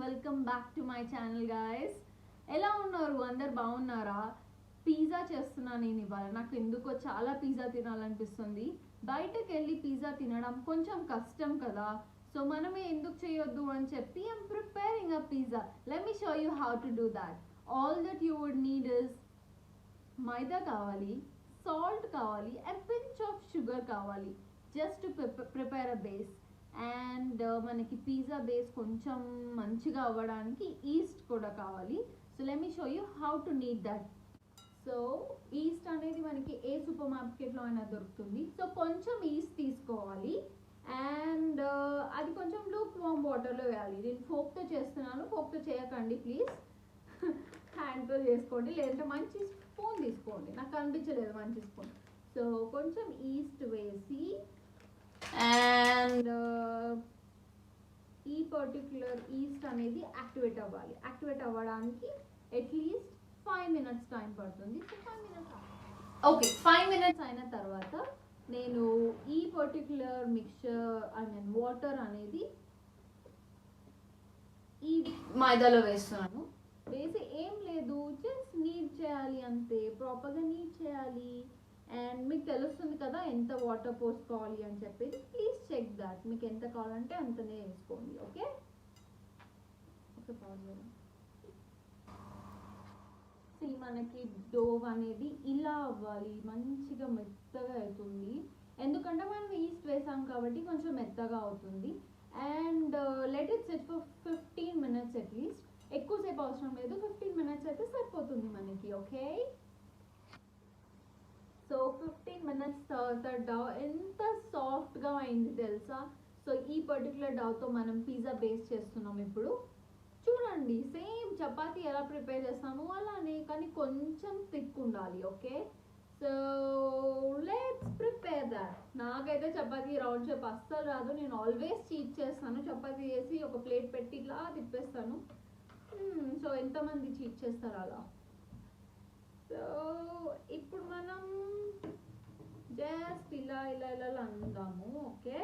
Welcome back to my channel guys. ఎలా ఉన్నారు? అందరు బాగున్నారా? పిజ్జా చేస్తున్నాను నేను ఇవాళ. నాకు ఎందుకో చాలా పిజ్జా తినాలనిపిస్తుంది. బయటకు వెళ్ళి పిజ్జా తినడం కొంచెం కష్టం కదా, సో మనమే ఎందుకు చేయొద్దు అని చెప్పి I'm preparing a pizza. Let me show you how to do that. All that you would need is maida కావాలి, సాల్ట్ కావాలి అండ్ పించ్ ఆఫ్ షుగర్ కావాలి, just to prepare a base. And మనకి పిజ్జా బేస్ కొంచెం మంచిగా అవ్వడానికి yeast కూడా కావాలి. So let me show you how to need that. So yeast అనేది మనకి ఏ సూపర్ మార్కెట్లో అయినా దొరుకుతుంది. సో కొంచెం ఈస్ట్ తీసుకోవాలి అండ్ అది కొంచెం లూక్ వామ్ వాటర్లో వేయాలి. నేను ఫోక్తో చేస్తున్నాను, ఫోక్తో చేయకండి ప్లీజ్, హ్యాండ్తో చేసుకోండి, లేదంటే మంచి స్పూన్ తీసుకోండి. నాకు అనిపించలేదు మంచి స్పూన్. సో కొంచెం ఈస్ట్ వేసి అండ్ ఈ పర్టిక్యులర్ ఈస్ట్ అనేది యాక్టివేట్ అవ్వాలి. యాక్టివేట్ అవ్వడానికి అట్లీస్ట్ 5 minutes టైం పడుతుంది. సో 5 minutes ఓకే, 5 minutes అయిన తర్వాత నేను ఈ పర్టిక్యులర్ మిక్చర్ వాటర్ అనేది ఈ మైదాలో వేస్తున్నాను. వేసి ఏం లేదు, జస్ట్ నీట్ చేయాలి అంతే, ప్రాపర్గా నీట్ చేయాలి. అండ్ మీకు తెలుస్తుంది కదా ఎంత వాటర్ పోసుకోవాలి అని చెప్పేసి. ప్లీజ్ చెక్ దాట్, మీకు ఎంత కావాలంటే అంతనే వేసుకోండి. ఓకే ఓకే మనకి డో అనేది ఇలా అవ్వాలి, మంచిగా మెత్తగా అవుతుంది. ఎందుకంటే మనం ఈస్ట్ వేసాం కాబట్టి కొంచెం మెత్తగా అవుతుంది. And let it set for 15 minutes at least. ఎక్కువసేపు అవసరం లేదు, 15 minutes అయితే సరిపోతుంది మనకి. ఓకే, సో 15 minutes తర్వాత డౌ ఎంత సాఫ్ట్గా అయింది తెలుసా. సో ఈ పర్టికులర్ డౌతో మనం పిజ్జా బేస్ చేస్తున్నాం ఇప్పుడు. చూడండి, సేమ్ చపాతీ ఎలా ప్రిపేర్ చేస్తామో అలానే, కానీ కొంచెం థిక్ ఉండాలి. Okay, so let's prepare that. నాకైతే చపాతీ రౌండ్ షేప్ అస్సలు రాదు. నేను ఆల్వేస్ చీట్ చేస్తాను. చపాతీ వేసి ఒక ప్లేట్ పెట్టి ఇలా తిప్పేస్తాను. సో ఎంతమంది చీట్ చేస్తారు అలా? సో ఇప్పుడు మనం జస్ట్ ఇలా ఇలా ఇలా అందాము. ఓకే,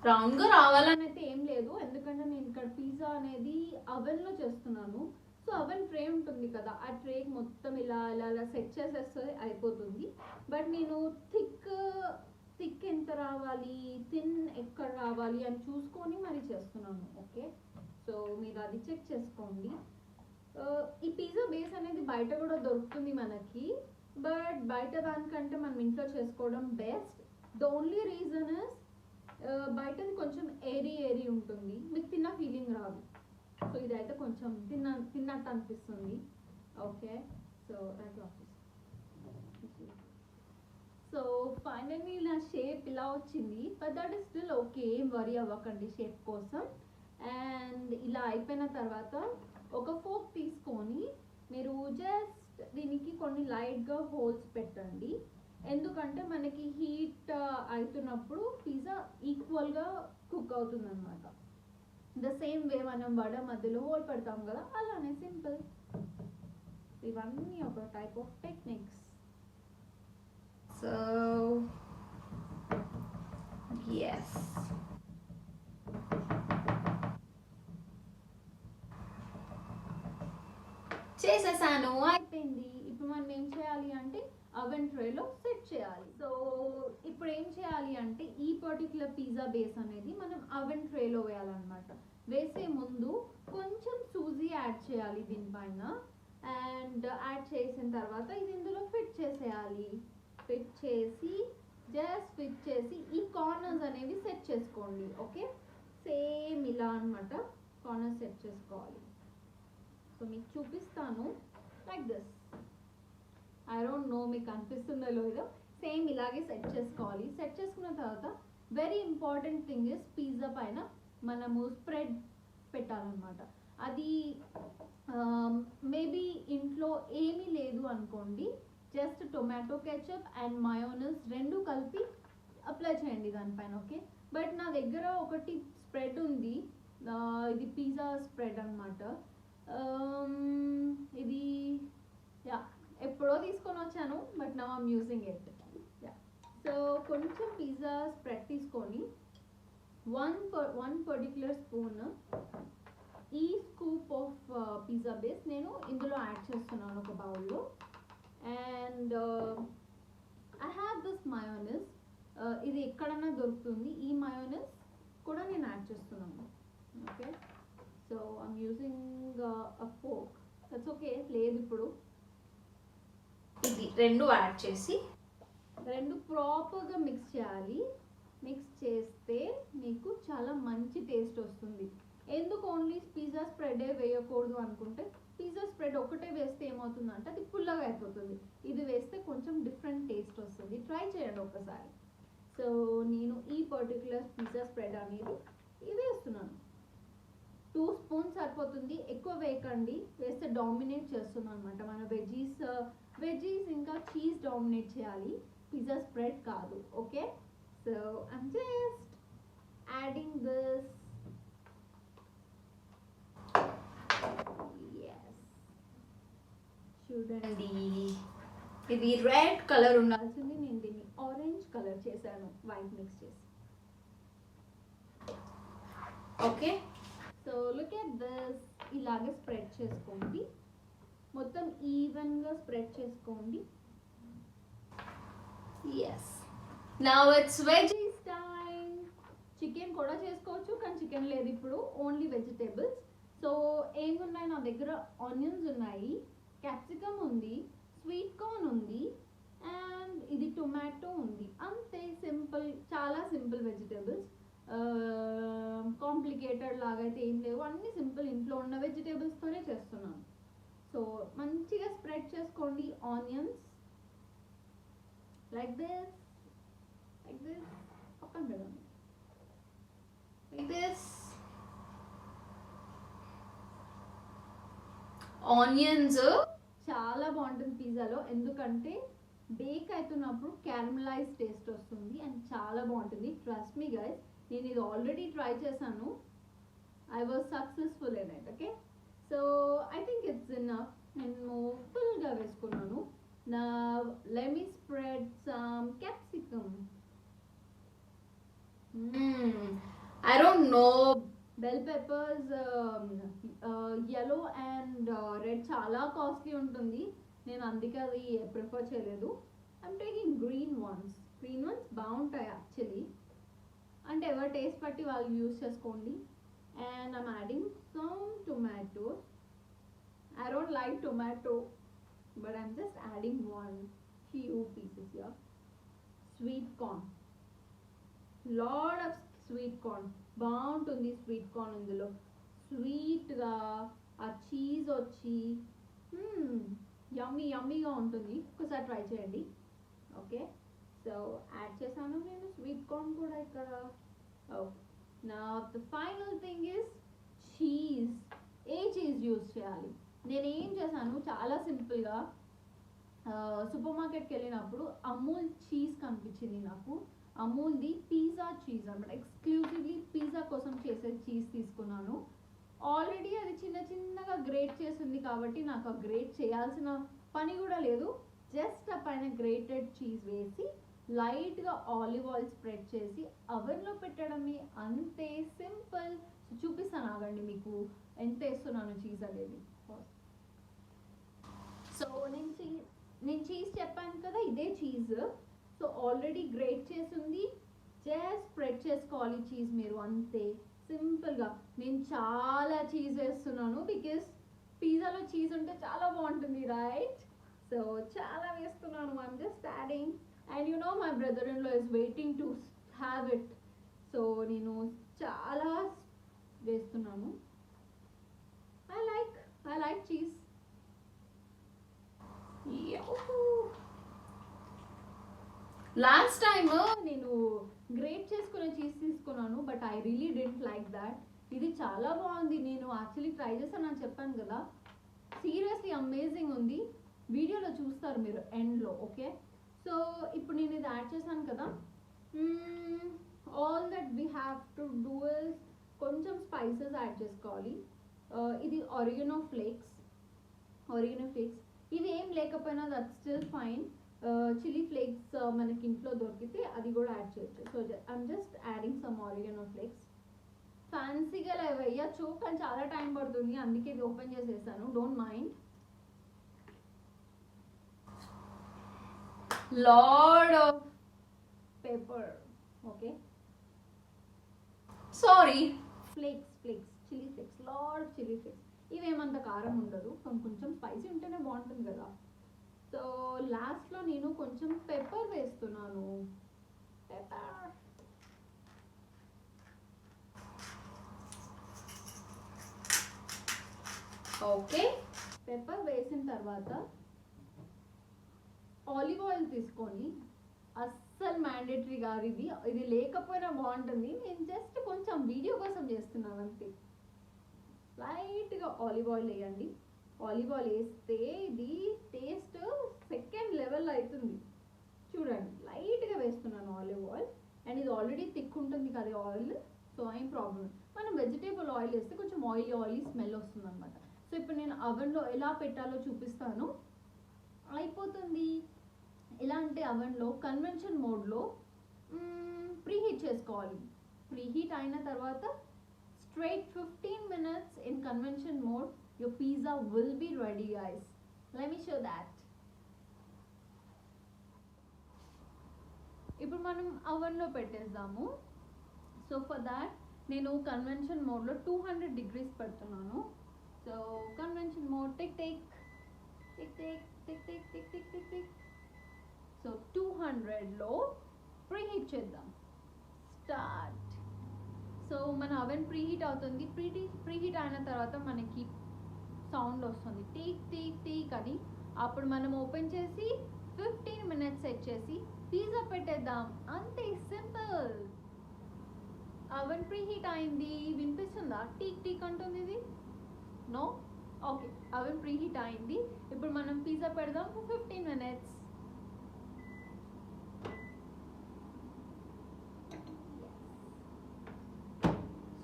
రౌండ్గా రావాలని అయితే ఏం లేదు, ఎందుకంటే నేను ఇక్కడ పిజ్జా అనేది అవెన్లో చేస్తున్నాను. సో అవెన్ ట్రే ఉంటుంది కదా, ఆ ట్రే మొత్తం ఇలా ఇలా ఇలా సెట్ చేసేస్తే అయిపోతుంది. బట్ నేను థిక్ ఎంత రావాలి, థిన్ ఎక్కడ రావాలి అని చూసుకొని మరి చేస్తున్నాను. ఓకే, సో మీరు అది చెక్ చేసుకోండి. ఈ పిజ్జా బేస్ అనేది బయట కూడా దొరుకుతుంది మనకి, బట్ బయట దానికంటే మనం ఇంట్లో చేసుకోవడం best. The only reason is బయటది కొంచెం ఏరీ ఉంటుంది, మీకు తిన్న ఫీలింగ్ రాదు. సో ఇదైతే కొంచెం తిన్నట్టు అనిపిస్తుంది. ఓకే, సో సో ఫైనల్లీ నా షేప్ ఇలా వచ్చింది, but that is still okay, ఏం వరీ అవ్వకండి షేప్ కోసం. అండ్ ఇలా అయిపోయిన తర్వాత ఒక ఫోక్ తీసుకొని మీరు జస్ట్ దీనికి కొన్ని లైట్గా హోల్స్ పెట్టండి. ఎందుకంటే మనకి హీట్ అవుతున్నప్పుడు పిజ్జా ఈక్వల్గా కుక్ అవుతుంది అనమాట. ద సేమ్ వే మనం వడ మధ్యలో హోల్ పెడతాం కదా, అలానే సింపుల్. ఇవన్నీ ఒక type of techniques. So yes, చేసేసాను, అయిపోయింది. ఇప్పుడు మనం ఏం చేయాలి అంటే అవెన్ ట్రేలో సెట్ చేయాలి. సో ఇప్పుడు ఏం చేయాలి అంటే ఈ పర్టిక్యులర్ పిజ్జా బేస్ అనేది మనం అవెన్ ట్రేలో వేయాలన్నమాట. వేసే ముందు కొంచెం సూజీ యాడ్ చేయాలి దీనిపైన. అండ్ యాడ్ చేసిన తర్వాత ఇది ఇందులో ఫిట్ చేసేయాలి. ఫిట్ చేసి ఈ కార్నర్స్ అనేవి సెట్ చేసుకోండి. ఓకే, సేమ్ ఇలా అనమాట కార్నర్స్ సెట్ చేసుకోవాలి. సో మీకు చూపిస్తాను, like this. I don't know మీకు అనిపిస్తుందో లేదో, సేమ్ ఇలాగే సెట్ చేసుకోవాలి. సెట్ చేసుకున్న తర్వాత very important thing is pizza పైన మనము స్ప్రెడ్ పెట్టాలన్నమాట. అది మేబీ ఇంట్లో ఏమీ లేదు అనుకోండి, just tomato ketchup and mayonnaise రెండు కలిపి అప్లై చేయండి దానిపైన. ఓకే, బట్ నా దగ్గర ఒకటి స్ప్రెడ్ ఉంది, ఇది పిజ్జా స్ప్రెడ్ అనమాట. ఇది ఎప్పుడో తీసుకొని వచ్చాను, but now I'm using it. Yeah. So కొంచెం పిజ్జా స్ప్రెడ్ తీసుకొని one particular spoon ఈ స్కూప్ ఆఫ్ పిజ్జా బేస్ నేను ఇందులో యాడ్ చేస్తున్నాను ఒక బౌల్లో. And I have this mayonnaise. ఇది ఎక్కడన్నా దొరుకుతుంది. ఈ మయోనీస్ కూడా నేను యాడ్ చేస్తున్నాను. Okay, so I'm using a folk. That's okay, లేదు ఇప్పుడు. ఇది రెండు యాడ్ చేసి రెండు ప్రాపర్గా మిక్స్ చేయాలి. మిక్స్ చేస్తే మీకు చాలా మంచి టేస్ట్ వస్తుంది. ఎందుకు ఓన్లీ పిజ్జా స్ప్రెడే వేయకూడదు అనుకుంటే, పిజ్జా స్ప్రెడ్ ఒకటే వేస్తే ఏమవుతుందంటే అది పుల్లగా అయిపోతుంది. ఇది వేస్తే కొంచెం డిఫరెంట్ టేస్ట్ వస్తుంది. ట్రై చేయండి ఒకసారి. సో నేను ఈ పర్టికులర్ పిజ్జా స్ప్రెడ్ అనేది ఇది వేస్తున్నాను. 2 స్పూన్స్ సరిపోతుంది, ఎక్కువ వేయకండి. వేస్తే డామినేట్ చేస్తున్నాను అనమాట. మన వెజీస్ ఇంకా చీజ్ డామినేట్ చేయాలి, పిజ్జా స్ప్రెడ్ కాదు. Okay, so I'm just adding this. చూడండి, ఇది రెడ్ కలర్ ఉండాల్సింది. నేను దీన్ని ఆరెంజ్ కలర్ చేశాను, వైట్ మిక్స్ చేసి. Okay, so look at this. ఇలాగే స్ప్రెడ్ చేసుకోండి, మొత్తం ఈవెన్గా స్ప్రెడ్ చేసుకోండి. yes now it's veggies time. Chicken కూడా చేసుకోవచ్చు, కానీ చికెన్ లేదు ఇప్పుడు, ఓన్లీ వెజిటేబుల్స్. సో ఏమున్నాయి నా దగ్గర? ఆనియన్స్ ఉన్నాయి, క్యాప్సికమ్ ఉంది, స్వీట్ కార్న్ ఉంది, అండ్ ఇది టొమాటో ఉంది. అంతే, సింపుల్, చాలా సింపుల్ వెజిటేబుల్స్. కాంప్లికేటెడ్ లాగా అయితే ఏం లేవు, అన్ని సింపుల్ ఇంట్లో ఉన్న వెజిటేబుల్స్తోనే చేస్తున్నాను. సో మంచిగా స్ప్రెడ్ చేసుకోండి ఆనియన్స్ లైక్ దిస్, పక్కన పెడండి like this. ఆనియన్స్ చాలా బాగుంటుంది పిజ్జాలో, ఎందుకంటే బేక్ అవుతున్నప్పుడు క్యారమలైజ్ టేస్ట్ వస్తుంది అండ్ చాలా బాగుంటుంది. ట్రస్ట్ మీ గైస్, నేను ఇది ఆల్రెడీ ట్రై చేశాను. I was successful in it. Okay, so I think it's enough. నేను ఫుల్గా వేసుకున్నాను. నా let me spread some capsicum. I don't know. Bell peppers yellow and red చాలా కాస్ట్లీ ఉంటుంది. నేను అందుకే అది ప్రిఫర్ చేయలేదు. ఐమ్ టేకింగ్ గ్రీన్ వన్స్ బాగుంటాయి యాక్చువల్లీ. అంటే ఎవరి టేస్ట్ బట్టి వాళ్ళు యూస్ చేసుకోండి. And I'm adding some tomatoes. I don't like tomato, but I'm just adding few pieces here. Sweet corn, lot of sweet corn. బాగుంటుంది స్వీట్ కార్న్ ఇందులో. స్వీట్గా ఆ చీజ్ వచ్చి యమ్మీగా ఉంటుంది. ఒకసారి ట్రై చేయండి. ఓకే, సో యాడ్ చేశాను నేను స్వీట్ కార్న్ కూడా ఇక్కడ. నా the final thing is cheese. A cheese use చేయాలి? నేను ఏం చేశాను, చాలా సింపుల్గా సూపర్ మార్కెట్కి వెళ్ళినప్పుడు అమూల్ చీజ్ కనిపించింది నాకు. అమూల్ది పిజ్జా చీజ్ అనమాట, ఎక్స్క్లూజివ్లీ పిజ్జా కోసం చేసే చీజ్ తీసుకున్నాను. ఆల్రెడీ అది చిన్నగా గ్రేట్ చేసింది కాబట్టి నాకు ఆ గ్రేట్ చేయాల్సిన పని కూడా లేదు. జస్ట్ ఆ పైన గ్రేటెడ్ చీజ్ వేసి లైట్గా ఆలివ్ ఆయిల్ స్ప్రెడ్ చేసి అవెన్లో పెట్టడమే, అంతే సింపుల్. చూపిస్తాను ఆగండి మీకు ఎంత వేస్తున్నాను చీజ్ అనేది. సో నేను చీజ్ చెప్పాను కదా, ఇదే చీజ్. సో ఆల్రెడీ గ్రేట్ చేసింది, జస్ట్ స్ప్రెడ్ చేసుకోవాలి చీజ్ మీరు, అంతే సింపుల్గా. నేను చాలా చీజ్ వేస్తున్నాను బికాస్ పిజ్జాలో చీజ్ ఉంటే చాలా బాగుంటుంది, రైట్? సో చాలా వేస్తున్నాను. I'm just adding. And you know my brother in law is waiting to have it. So నేను చాలా వేస్తున్నాను. I like cheese. Last time నేను గ్రేట్ చేసుకునే చీజ్ తీసుకున్నాను, but I really didn't like that. ఇది చాలా బాగుంది. నేను యాక్చువల్లీ ట్రై చేశాను అని చెప్పాను కదా, సీరియస్లీ అమేజింగ్ ఉంది. వీడియోలో చూస్తారు మీరు ఎండ్లో. ఓకే, సో ఇప్పుడు నేను ఇది యాడ్ చేశాను కదా. All that we have to do is కొంచెం స్పైసెస్ యాడ్ చేసుకోవాలి. ఇది ఆరిగనో ఫ్లేక్స్. ఇవి ఏం లేకపోయినా that still fine. Chilli flakes మనకి ఇంట్లో దొరికితే అది కూడా యాడ్ చేయొచ్చు. So I'm just adding some oregano flakes. ఫ్యాన్సీగా వేయచ్చు కానీ చాలా టైం పడుతుంది, అందుకే ఇది ఓపెన్ చేసేసాను, don't mind. Lord of pepper, okay, sorry. Flakes chilli flakes, lord chilli flakes. ఇవేమంత కారం ఉండదు, కొంచెం స్పైసీ ఉంటేనే బాగుంటుంది కదా. సో లాస్ట్లో నేను కొంచెం పెప్పర్ వేస్తున్నాను. Pepper, Okay. పెప్పర్ వేసిన తర్వాత ఆలివ్ ఆయిల్ తీసుకొని, అస్సలు మ్యాండేటరీ కాదు ఇది, ఇది లేకపోయినా బాగుంటుంది, నేను జస్ట్ కొంచెం వీడియో కోసం చేస్తున్నాను అంతే. లైట్గా ఆలివ్ ఆయిల్ వేయండి. ఆలివ్ ఆయిల్ వేస్తే ఇది టేస్ట్ సెకండ్ లెవెల్ అవుతుంది. చూడండి, లైట్గా వేస్తున్నాను ఆలివ్ ఆయిల్. అండ్ ఇది ఆల్రెడీ థిక్ ఉంటుంది కదా ఆయిల్, సో ఏం ప్రాబ్లం. మనం వెజిటేబుల్ ఆయిల్ వేస్తే కొంచెం ఆయిలీ స్మెల్ వస్తుంది అనమాట. సో ఇప్పుడు నేను అవెన్లో ఎలా పెట్టాలో చూపిస్తాను. అయిపోతుంది. ఎలా అంటే అవెన్లో కన్వెన్షన్ మోడ్లో ప్రీహీట్ చేసుకోవాలి. ప్రీహీట్ అయిన తర్వాత straight 15 minutes in convention mode, your pizza will be ready, guys. Let me show that. ఇప్పుడు మనం అవెన్లో పెట్టేద్దాము. సో ఫర్ దాట్ నేను కన్వెన్షన్ మోడ్లో 200 degrees పెడుతున్నాను. So convention mode tick tick tick tick tick tick tick tick tick tick. So 200లో preheat చేద్దాం. Start. So మన అవెన్ ప్రీహీట్ అవుతుంది. ప్రీహీట్ అయిన తర్వాత మనకి సౌండ్ వస్తుంది టీక్ టీక్ టీక్ అని. అప్పుడు మనం ఓపెన్ చేసి 15 minutes సెట్ చేసి పిజ్జా పెట్టేద్దాం, అంతే, సింపుల్. అవెన్ ప్రీహీట్ అయింది, వినిపిస్తుందా టీక్ టీక్ అంటుంది ఇది? No, okay. అవెన్ ప్రీహీట్ అయింది. ఇప్పుడు మనం పిజ్జా పెడదాం 15 minutes.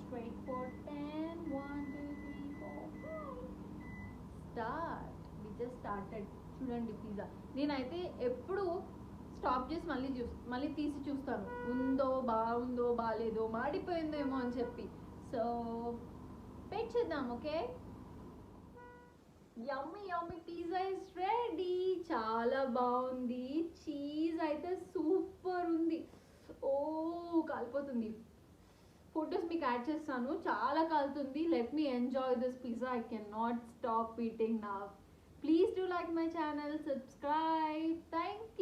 Straight for 10. 1 2 3 4 5. Start. We just started. చూడండి పిజ్జా. నేనైతే ఎప్పుడు స్టాప్ చేసి మళ్ళీ తీసి చూస్తాను, బాగుందో బాగాలేదో మాడిపోయిందేమో అని చెప్పి. సో పెట్టేద్దాం. Okay, yummy yummy pizza is ready. చాలా బాగుంది. చీజ్ అయితే సూపర్ ఉంది. ఓ కాలిపోతుంది. ఫొటోస్ మీకు యాడ్ చేస్తాను, చాలా కాలుతుంది. Let me enjoy this pizza. I can not stop eating now. Please do like my channel, subscribe. Thank